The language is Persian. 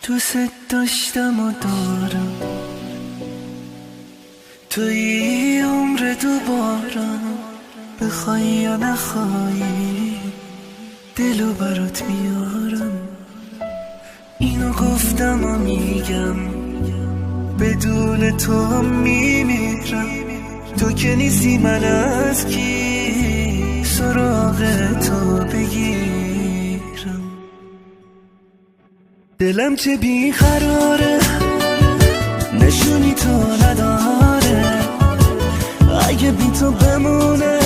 دوست داشتم و دارم، توی عمر دوبارم، بخوای یا نخوایی دلو برات میارم. اینو گفتم و میگم بدون تو هم میمیرم. تو که نیستی من از کی سراغ تو بگیرم. دلم چه بیقراره نشونی تو نداره، اگه بی تو بمونه